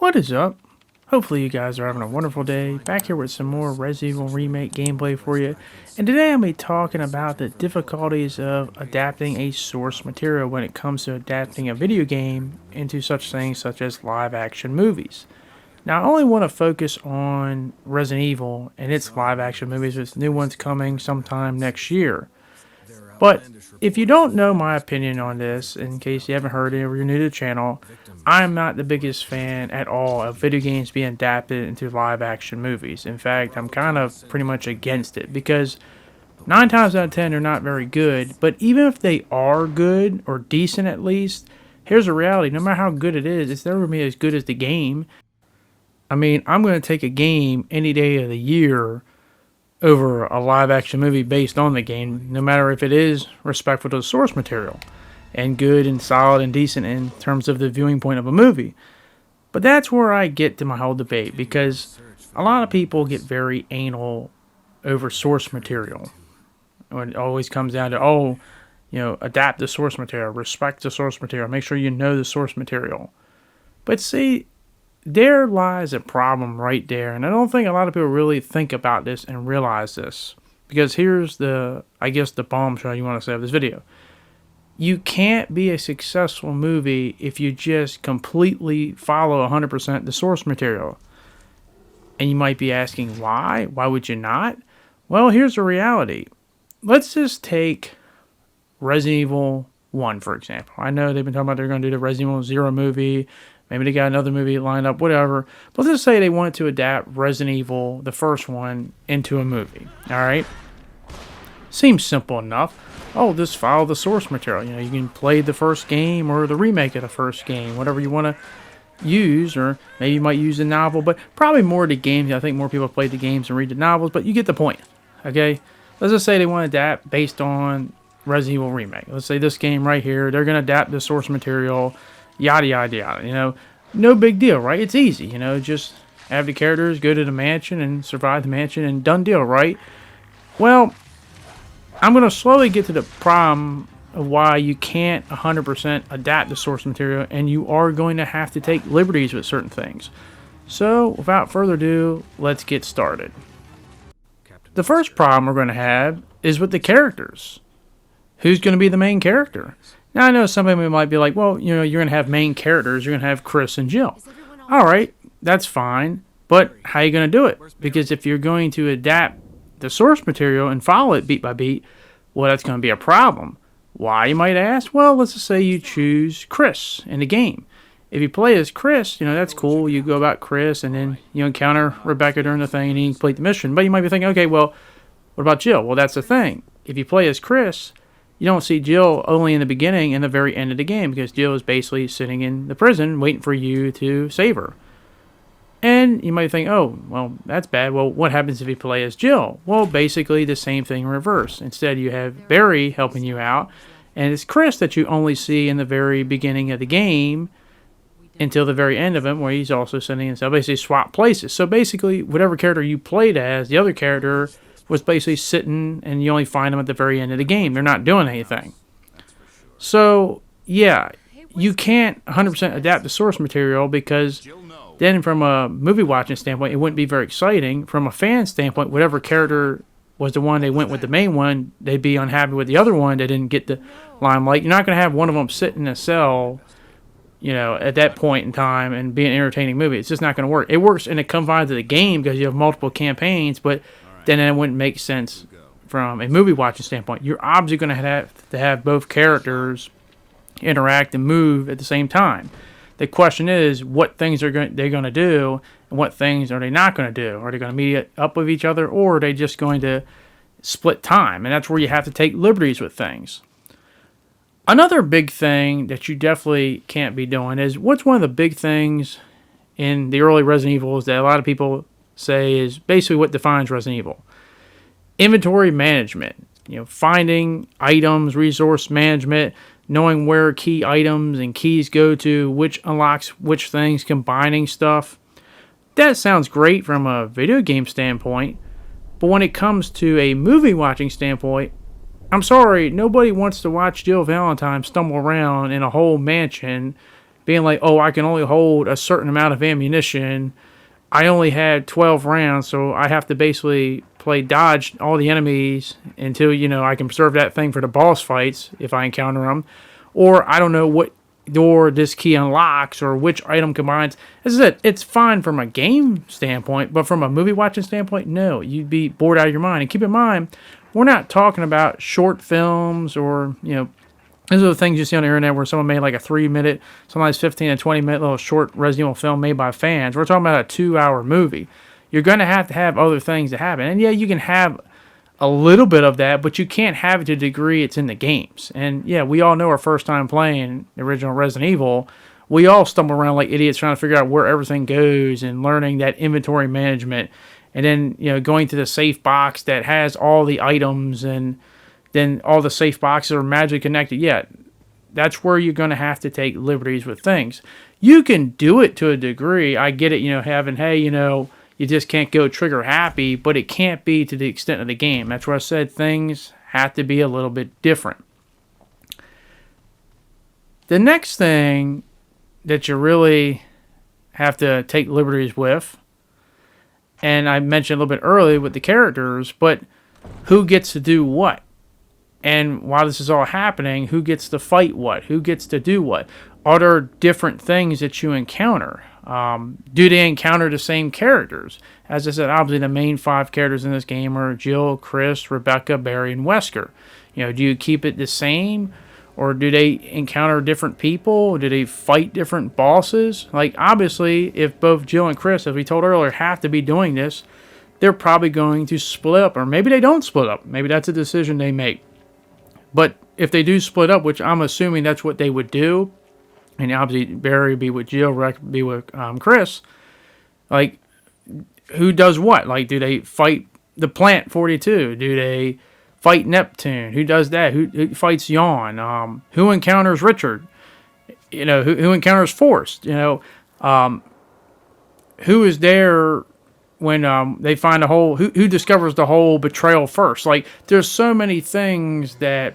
What is up? Hopefully you guys are having a wonderful day. Back here with some more Resident Evil Remake gameplay for you. And today I'm going to be talking about the difficulties of adapting a source material when it comes to adapting a video game into such things such as live action movies. Now I only want to focus on Resident Evil and its live action movies with new ones coming sometime next year. But if you don't know my opinion on this, in case you haven't heard it or you're new to the channel, I'm not the biggest fan at all of video games being adapted into live action movies. In fact, I'm kind of pretty much against it because 9 times out of 10 they're not very good. But even if they are good or decent at least, here's the reality. No matter how good it is, it's never going to be as good as the game. I mean, I'm going to take a game any day of the year over a live action movie based on the game, no matter if it is respectful to the source material and good and solid and decent in terms of the viewing point of a movie. But that's where I get to my whole debate, because a lot of people get very anal over source material. When it always comes down to, adapt the source material, respect the source material, make sure you know the source material. But see, there lies a problem right there, and I don't think a lot of people really think about this and realize this. Because here's the bombshell you want to say of this video. You can't be a successful movie if you just completely follow 100% the source material. And you might be asking, why? Why would you not? Well, here's the reality. Let's just take Resident Evil 1, for example. I know they've been talking about they're going to do the Resident Evil 0 movie. Maybe they got another movie lined up, whatever. But let's just say they wanted to adapt Resident Evil, the first one, into a movie. Alright? Seems simple enough. Oh, just follow the source material. You can play the first game or the remake of the first game, whatever you want to use, or maybe you might use the novel, but probably more the games. I think more people play the games and read the novels, but you get the point. Okay? Let's just say they want to adapt based on Resident Evil Remake. Let's say this game right here, they're going to adapt the source material, yada yada yada. No big deal, right? It's easy. Just have the characters go to the mansion and survive the mansion and done deal, right? Well, I'm going to slowly get to the problem of why you can't 100% adapt the source material, and you are going to have to take liberties with certain things. So without further ado, let's get started. The first problem we're going to have is with the characters. Who's going to be the main character? Now, I know somebody might be like, well, you're going to have main characters. You're going to have Chris and Jill. All right, that's fine. But how are you going to do it? Because if you're going to adapt the source material and follow it beat by beat, well, that's going to be a problem. Why, you might ask? Well, let's just say you choose Chris in the game. If you play as Chris, that's cool. You go about Chris, and then you encounter Rebecca during the thing, and you complete the mission. But you might be thinking, okay, well, what about Jill? Well, that's the thing. If you play as Chris, you don't see Jill only in the beginning and the very end of the game, because Jill is basically sitting in the prison waiting for you to save her. And you might think, oh, well, that's bad. Well, what happens if you play as Jill? Well, basically the same thing in reverse. Instead, you have Barry helping you out, and it's Chris that you only see in the very beginning of the game until the very end of it, where he's also sitting in. So basically swap places. So basically, whatever character you played as, the other character was basically sitting, and you only find them at the very end of the game. They're not doing anything. So, yeah, you can't 100% adapt the source material, because then from a movie watching standpoint, it wouldn't be very exciting. From a fan standpoint, whatever character was the one they went with the main one, they'd be unhappy with the other one that didn't get the limelight. You're not going to have one of them sit in a cell, at that point in time and be an entertaining movie. It's just not going to work. It works in the confines of the game because you have multiple campaigns, but then it wouldn't make sense from a movie watching standpoint. You're obviously going to have both characters interact and move at the same time. The question is, what things they're going to do, and what things are they not going to do? Are they going to meet up with each other, or are they just going to split time? And that's where you have to take liberties with things. Another big thing that you definitely can't be doing is, what's one of the big things in the early Resident Evils that a lot of people say is basically what defines Resident Evil? Inventory management. Finding items, resource management, knowing where key items and keys go to, which unlocks which things, combining stuff. That sounds great from a video game standpoint, but when it comes to a movie watching standpoint, I'm sorry, nobody wants to watch JillValentine stumble around in a whole mansion being like, oh, I can only hold a certain amount of ammunition. I only had 12 rounds, so I have to basically play dodge all the enemies until, I can preserve that thing for the boss fights if I encounter them. Or I don't know what door this key unlocks or which item combines. As I said, it's fine from a game standpoint, but from a movie watching standpoint, no. You'd be bored out of your mind. And keep in mind, we're not talking about short films or, these are the things you see on the internet where someone made like a 3-minute, sometimes 15 and 20-minute little short Resident Evil film made by fans. We're talking about a 2-hour movie. You're going to have other things that happen. And yeah, you can have a little bit of that, but you can't have it to the degree it's in the games. And yeah, we all know our first time playing the original Resident Evil, we all stumble around like idiots trying to figure out where everything goes and learning that inventory management. And then, going to the safe box that has all the items and then all the safe boxes are magically connected. Yeah, that's where you're going to have to take liberties with things. You can do it to a degree. I get it, having, hey, you just can't go trigger happy, but it can't be to the extent of the game. That's where I said things have to be a little bit different. The next thing that you really have to take liberties with, and I mentioned a little bit earlier with the characters, but who gets to do what? And while this is all happening, who gets to fight what? Who gets to do what? Are there different things that you encounter? Do they encounter the same characters? As I said, obviously the main 5 characters in this game are Jill, Chris, Rebecca, Barry, and Wesker. Do you keep it the same? Or do they encounter different people? Do they fight different bosses? Like, obviously, if both Jill and Chris, as we told earlier, have to be doing this, they're probably going to split up. Or maybe they don't split up. Maybe that's a decision they make. But if they do split up, which I'm assuming that's what they would do, and obviously Barry would be with Jill, Rick would be with Chris, like, who does what? Like, do they fight the Plant 42? Do they fight Neptune? Who does that? Who fights Yawn? Who encounters Richard? Who encounters Forrest? Who is there when they find a whole... Who discovers the whole betrayal first? Like, there's so many things that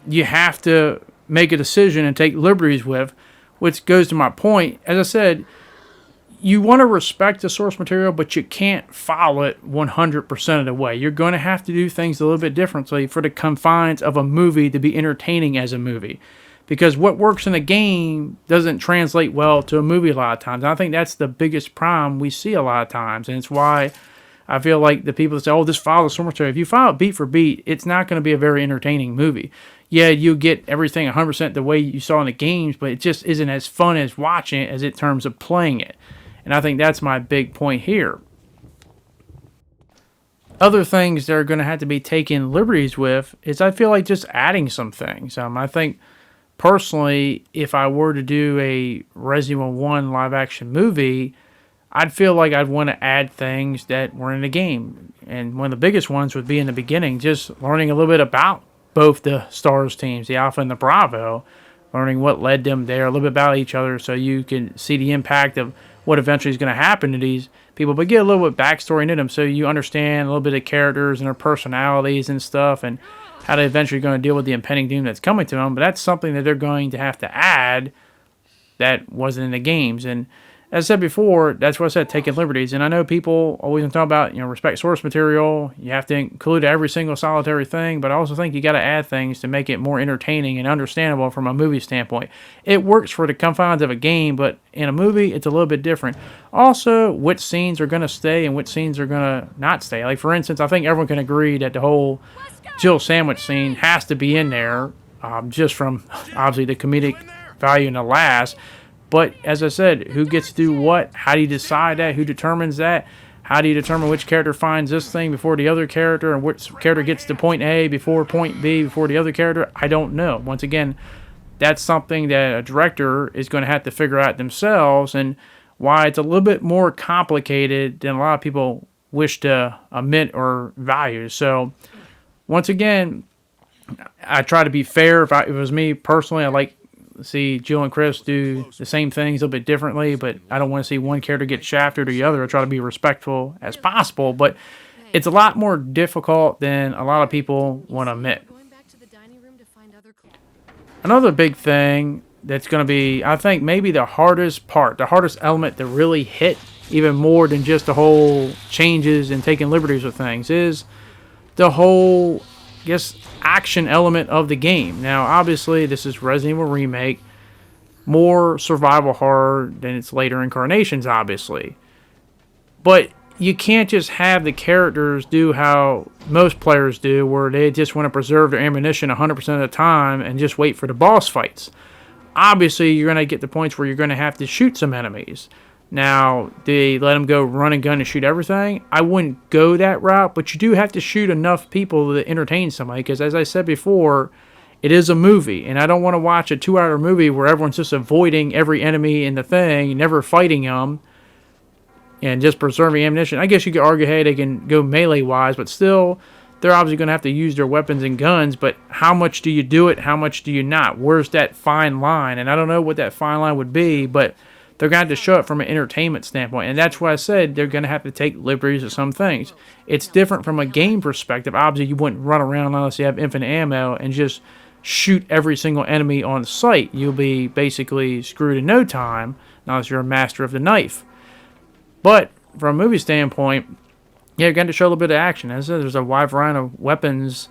you have to make a decision and take liberties with, which goes to my point. As I said, you want to respect the source material, but you can't follow it 100% of the way. You're going to have to do things a little bit differently for the confines of a movie to be entertaining as a movie. Because what works in a game doesn't translate well to a movie a lot of times. And I think that's the biggest problem we see a lot of times. And it's why I feel like the people that say, oh, just follow the source material. If you follow it beat for beat, it's not going to be a very entertaining movie. Yeah, you get everything 100% the way you saw in the games, but it just isn't as fun as watching it as in terms of playing it. And I think that's my big point here. Other things that are going to have to be taken liberties with is I feel like just adding some things. I think personally, if I were to do a Resident Evil 1 live action movie, I'd feel like I'd want to add things that were in the game. And one of the biggest ones would be in the beginning, just learning a little bit about both the STARS teams, the Alpha and the Bravo, learning what led them there, a little bit about each other so you can see the impact of what eventually is going to happen to these people, but get a little bit backstory into them so you understand a little bit of characters and their personalities and stuff and how they're eventually going to deal with the impending doom that's coming to them. But that's something that they're going to have to add that wasn't in the games. And as I said before, that's what I said, taking liberties. And I know people always talk about, respect source material. You have to include every single solitary thing, but I also think you got to add things to make it more entertaining and understandable from a movie standpoint. It works for the confines of a game, but in a movie, it's a little bit different. Also, which scenes are going to stay and which scenes are going to not stay. Like, for instance, I think everyone can agree that the whole Jill sandwich scene has to be in there, just from, obviously, the comedic value in the last. But, as I said, who gets to do what? How do you decide that? Who determines that? How do you determine which character finds this thing before the other character, and which character gets to point A before point B before the other character? I don't know. Once again, that's something that a director is going to have to figure out themselves, and why it's a little bit more complicated than a lot of people wish to admit or value. So, once again, I try to be fair. If it was me personally, I like see Jill and Chris do the same things a little bit differently, but I don't want to see one character get shafted or the other. I try to be respectful as possible, but it's a lot more difficult than a lot of people want to admit. Another big thing that's going to be, I think, maybe the hardest part, the hardest element to really hit, even more than just the whole changes and taking liberties with things, is the whole, I guess, action element of the game. Now, obviously, this is Resident Evil Remake, more survival horror than its later incarnations, obviously. But you can't just have the characters do how most players do, where they just want to preserve their ammunition 100% of the time and just wait for the boss fights. Obviously, you're going to get to points where you're going to have to shoot some enemies. Now, do they let them go run and gun and shoot everything? I wouldn't go that route, but you do have to shoot enough people to entertain somebody, because as I said before, it is a movie, and I don't want to watch a 2-hour movie where everyone's just avoiding every enemy in the thing, never fighting them, and just preserving ammunition. I guess you could argue, hey, they can go melee-wise, but still, they're obviously going to have to use their weapons and guns, but how much do you do it? How much do you not? Where's that fine line? And I don't know what that fine line would be, but they're going to have to show it from an entertainment standpoint. And that's why I said they're going to have to take liberties with some things. It's different from a game perspective. Obviously, you wouldn't run around unless you have infinite ammo and just shoot every single enemy on site. You'll be basically screwed in no time, unless you're a master of the knife. But from a movie standpoint, yeah, you're going to show a little bit of action. As I said, there's a wide variety of weapons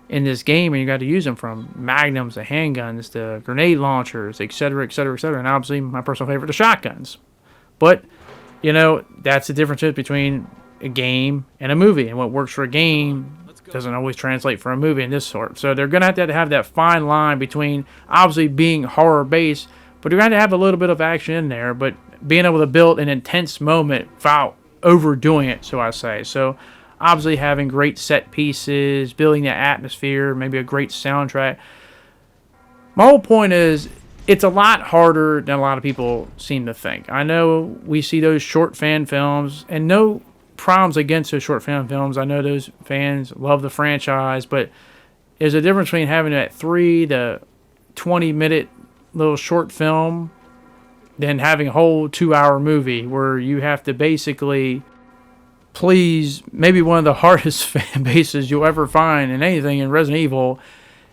in this game, and you got to use them, from magnums to handguns to grenade launchers, etc., etc., etc. And obviously, my personal favorite, the shotguns. But, that's the difference between a game and a movie. And what works for a game doesn't always translate for a movie in this sort. So they're going to have that fine line between obviously being horror-based, but you're going to have a little bit of action in there, but being able to build an intense moment without overdoing it, so I say. So obviously having great set pieces, building the atmosphere, maybe a great soundtrack. My whole point is, it's a lot harder than a lot of people seem to think. I know we see those short fan films, and no problems against those short fan films. I know those fans love the franchise, but there's a difference between having that 3 to 20 minute little short film than having a whole 2-hour movie where you have to basically please maybe one of the hardest fan bases you'll ever find in anything in Resident Evil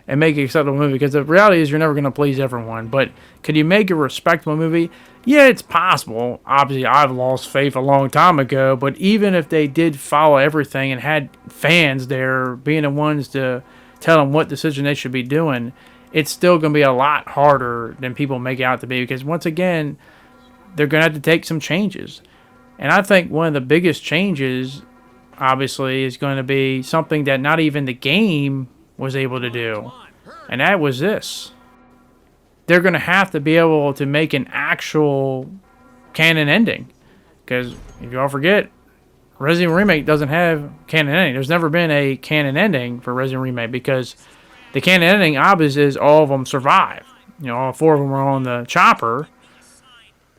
and make it an acceptable movie. Because the reality is, you're never going to please everyone. But could you make a respectable movie? Yeah, it's possible. Obviously, I've lost faith a long time ago. But even if they did follow everything and had fans there being the ones to tell them what decision they should be doing, it's still going to be a lot harder than people make it out to be. Because once again, they're going to have to take some changes. And I think one of the biggest changes, obviously, is going to be something that not even the game was able to do. And that was this. They're going to have to be able to make an actual canon ending. Because if you all forget, Resident Evil Remake doesn't have canon ending. There's never been a canon ending for Resident Evil Remake, because the canon ending, obviously, is all of them survive. All 4 of them are on the chopper,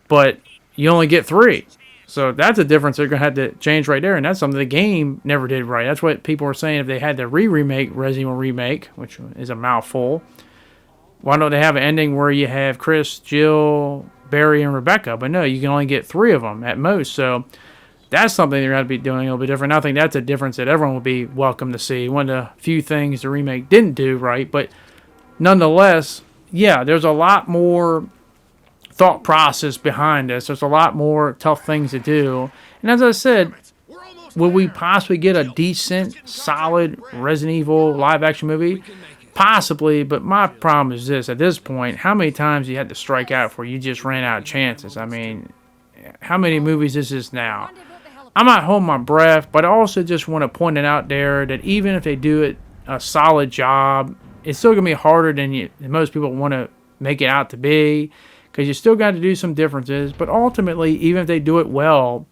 but you only get 3. So that's a difference they're going to have to change right there, and that's something the game never did right. That's what people were saying if they had to remake Resident Evil Remake, which is a mouthful. Why don't they have an ending where you have Chris, Jill, Barry, and Rebecca? But no, you can only get 3 of them at most. So that's something they're going to be doing a little bit different. I think that's a difference that everyone will be welcome to see. One of the few things the remake didn't do right, but nonetheless, yeah, there's a lot more thought process behind this. There's a lot more tough things to do. And as I said, will we possibly get a decent, solid Resident Evil live-action movie? Possibly, but my problem is this. At this point, how many times you had to strike out before you just ran out of chances? I mean, how many movies is this now? I'm not holding my breath, but I also just want to point it out there that even if they do it a solid job, it's still going to be harder than most people want to make it out to be, because you still got to do some differences. But ultimately, even if they do it well,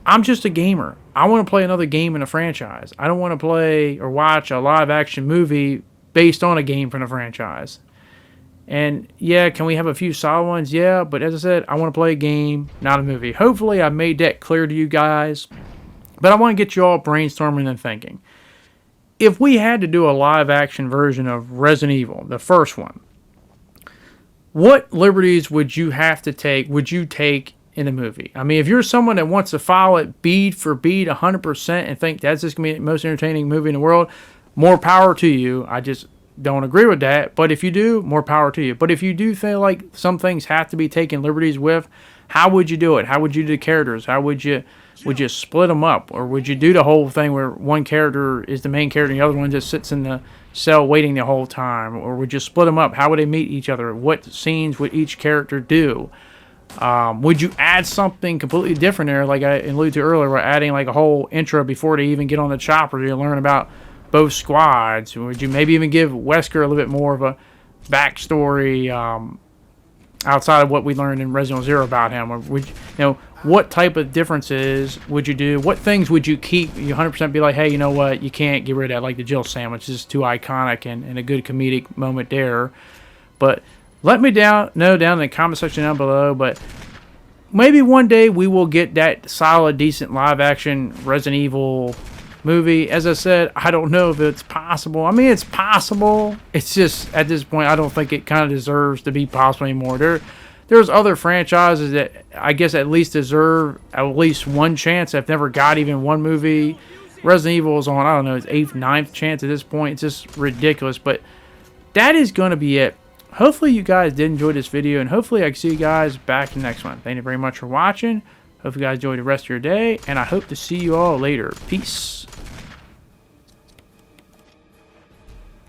I'm just a gamer. I want to play another game in a franchise. I don't want to play or watch a live-action movie based on a game from the franchise. And yeah, can we have a few solid ones? Yeah, but as I said, I want to play a game, not a movie. Hopefully, I made that clear to you guys. But I want to get you all brainstorming and thinking. If we had to do a live-action version of Resident Evil, the first one, what liberties would you have to take, would you take in a movie? I mean, if you're someone that wants to follow it beat for beat 100% and think that's just going to be the most entertaining movie in the world, more power to you. I just don't agree with that. But if you do, more power to you. But if you do feel like some things have to be taken liberties with, how would you do it? How would you do the characters? How would you split them up? Or would you do the whole thing where one character is the main character and the other one just sits in the cell waiting the whole time? Or would you split them up? How would they meet each other? What scenes would each character do? Would you add something completely different there, like I alluded to earlier, we're adding like a whole intro before they even get on the chopper to learn about both squads? Would you maybe even give Wesker a little bit more of a backstory outside of what we learned in Resident Evil 0 about him? Or would what type of differences would you do? What things would you keep? You 100% be like, hey, you know what? You can't get rid of that, like the Jill sandwich. It's too iconic and a good comedic moment there. But let me know down in the comment section down below. But maybe one day we will get that solid, decent live-action Resident Evil movie. As I said, I don't know if it's possible. I mean, it's possible. It's just, at this point, I don't think it kind of deserves to be possible anymore. There's other franchises that I guess at least deserve at least one chance. I've never got even one movie. Resident Evil is on, I don't know, its 8th, 9th chance at this point. It's just ridiculous. But that is going to be it. Hopefully you guys did enjoy this video, and hopefully I can see you guys back in the next one. Thank you very much for watching. Hope you guys enjoy the rest of your day, and I hope to see you all later. Peace.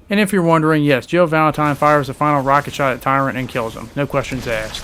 And if you're wondering, yes, JillValentine fires the final rocket shot at Tyrant and kills him. No questions asked.